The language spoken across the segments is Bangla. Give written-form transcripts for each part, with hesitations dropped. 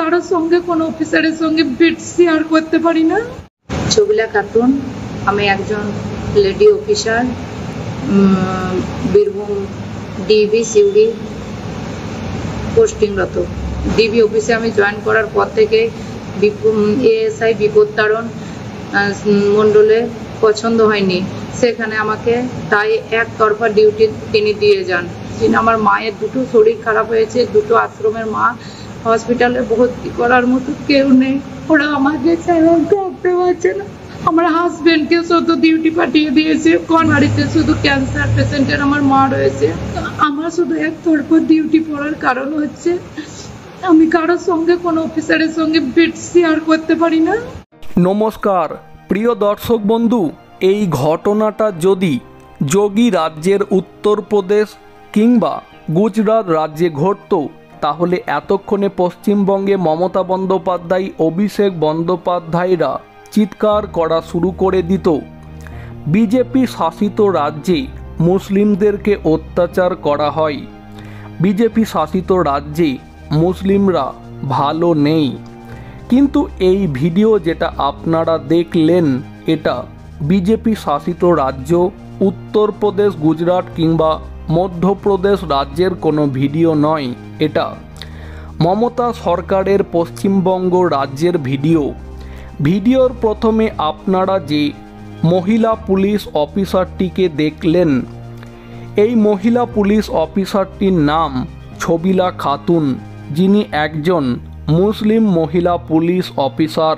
কারোর সঙ্গে কোনো অফিসারের সঙ্গে বেড শেয়ার করতে পারি না। ছবিলা খাতুন, আমি একজন lady officer, Birbhum DB Suri পোস্টিংরত। ডিবি অফিসে আমি জয়েন করার পর থেকে এএসআই বিপত্তারণ মণ্ডলে পছন্দ হয়নি, সেখানে আমাকে তাই একতরফা ডিউটি তিনি দিয়ে যান। আমার মায়ের দুটো শরীর খারাপ হয়েছে, দুটো আশ্রমের মা, হসপিটালে ভর্তি করার মতো কেউ নেই, ওরা আমাকে ছাড়া থাকতে পারছে না। আমার হাজবেন্ডকে শুধু ডিউটি পাঠিয়ে দিয়েছে, কোন বাড়িতে শুধু ক্যান্সার পেশেন্টের আমার মা রয়েছে। আমার শুধু একতরফা ডিউটি পড়ার কারণ হচ্ছে আমি কারোর সঙ্গে কোনো অফিসারের সঙ্গে বেড শেয়ার করতে পারি না। নমস্কার প্রিয় দর্শক বন্ধু, এই ঘটনাটা যদি যোগী রাজ্যের উত্তরপ্রদেশ কিংবা গুজরাট রাজ্যে ঘটত, তাহলে এতক্ষণে পশ্চিমবঙ্গে মমতা বন্দ্যোপাধ্যায়, অভিষেক বন্দ্যোপাধ্যায়রা চিৎকার করা শুরু করে দিত। বিজেপি শাসিত রাজ্যে মুসলিমদেরকে অত্যাচার করা হয়, বিজেপি শাসিত রাজ্যে মুসলিমরা ভালো নেই। কিন্তু এই ভিডিও যেটা আপনারা দেখলেন, এটা বিজেপি শাসিত রাজ্য উত্তরপ্রদেশ, গুজরাট কিংবা মধ্যপ্রদেশ রাজ্যের কোনো ভিডিও নয়, এটা মমতা সরকারের পশ্চিমবঙ্গ রাজ্যের ভিডিও। ভিডিওর প্রথমে আপনারা যে মহিলা পুলিশ অফিসারটিকে দেখলেন, এই মহিলা পুলিশ অফিসারটির নাম ছবিলা খাতুন, যিনি একজন মুসলিম মহিলা পুলিশ অফিসার।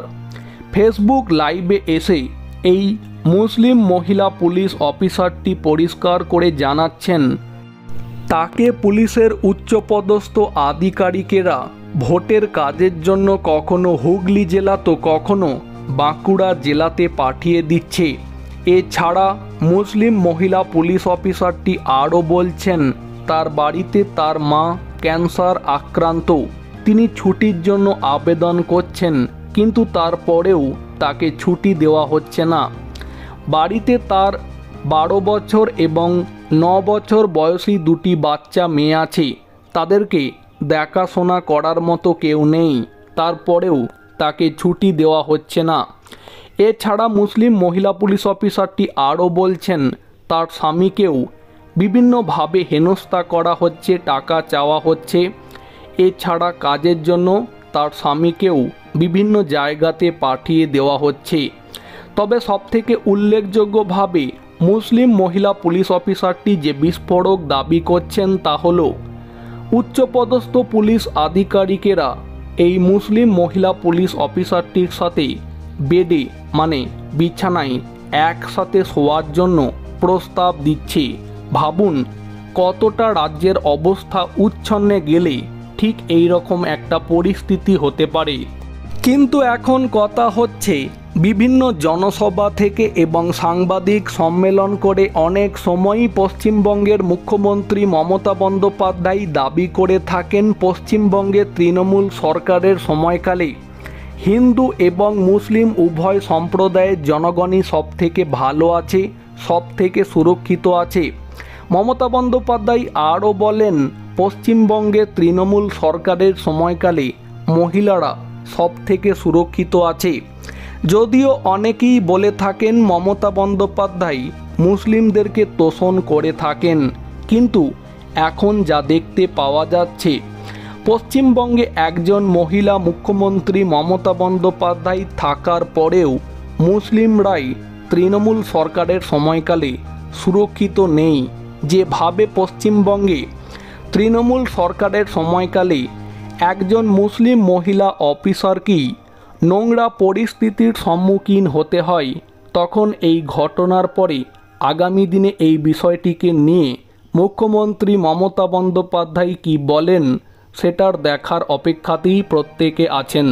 ফেসবুক লাইভে এসে এই মুসলিম মহিলা পুলিশ অফিসারটি পরিষ্কার করে জানাচ্ছেন, তাকে পুলিশের উচ্চপদস্থ আধিকারিকেরা ভোটের কাজের জন্য কখনো হুগলি জেলা তো কখনো বাঁকুড়া জেলাতে পাঠিয়ে দিচ্ছে। এছাড়া মুসলিম মহিলা পুলিশ অফিসারটি আরও বলছেন, তার বাড়িতে তার মা ক্যান্সার আক্রান্ত, তিনি ছুটির জন্য আবেদন করছেন, কিন্তু তারপরেও তাকে ছুটি দেওয়া হচ্ছে না। বাড়িতে তার 12 বছর এবং 9 বছর বয়সী দুটি বাচ্চা মেয়ে আছে, তাদেরকে দেখাশোনা করার মতো কেউ নেই, তারপরেও তাকে ছুটি দেওয়া হচ্ছে না। এছাড়া মুসলিম মহিলা পুলিশ অফিসারটি আরও বলছেন, তার স্বামীকেও বিভিন্নভাবে হেনস্থা করা হচ্ছে, টাকা চাওয়া হচ্ছে। এছাড়া কাজের জন্য তার স্বামীকেও বিভিন্ন জায়গাতে পাঠিয়ে দেওয়া হচ্ছে। তবে সবথেকে উল্লেখযোগ্যভাবে মুসলিম মহিলা পুলিশ অফিসারটি যে বিস্ফোরক দাবি করছেন তা হল, উচ্চপদস্থ পুলিশ আধিকারিকেরা এই মুসলিম মহিলা পুলিশ অফিসারটির সাথে বেডে মানে বিছানায় একসাথে শোয়ার জন্য প্রস্তাব দিচ্ছে। ভাবুন কতটা রাজ্যের অবস্থা উচ্ছন্নে গেলে ঠিক এই রকম একটা পরিস্থিতি হতে পারে। কিন্তু এখন কথা হচ্ছে, বিভিন্ন জনসভা থেকে এবং সাংবাদিক সম্মেলন করে অনেক সময়ই পশ্চিমবঙ্গের মুখ্যমন্ত্রী মমতা বন্দ্যোপাধ্যায় দাবি করে থাকেন, পশ্চিমবঙ্গে তৃণমূল সরকারের সময়কালে হিন্দু এবং মুসলিম উভয় সম্প্রদায়ের জনগণই সব থেকে ভালো আছে, সব থেকে সুরক্ষিত আছে। মমতা বন্দ্যোপাধ্যায় আরও বলেন, পশ্চিমবঙ্গে তৃণমূল সরকারের সময়কালে মহিলারা সব থেকে সুরক্ষিত আছে। যদিও অনেকেই বলে থাকেন মমতা বন্দ্যোপাধ্যায় মুসলিমদেরকে তোষণ করে থাকেন, কিন্তু এখন যা দেখতে পাওয়া যাচ্ছে, পশ্চিমবঙ্গে একজন মহিলা মুখ্যমন্ত্রী মমতা বন্দ্যোপাধ্যায় থাকার পরেও মুসলিমরাই তৃণমূল সরকারের সময়কালে সুরক্ষিত নেই। যেভাবে পশ্চিমবঙ্গে তৃণমূল সরকারের সময়কালে একজন মুসলিম মহিলা অফিসারকেই নোংরা পরিস্থিতির সম্মুখীন হতে হয়, তখন এই ঘটনার পরে আগামী দিনে এই বিষয়টিকে নিয়ে মুখ্যমন্ত্রী মমতা বন্দ্যোপাধ্যায় কী বলেন, সেটার দেখার অপেক্ষাতেই প্রত্যেকে আছেন।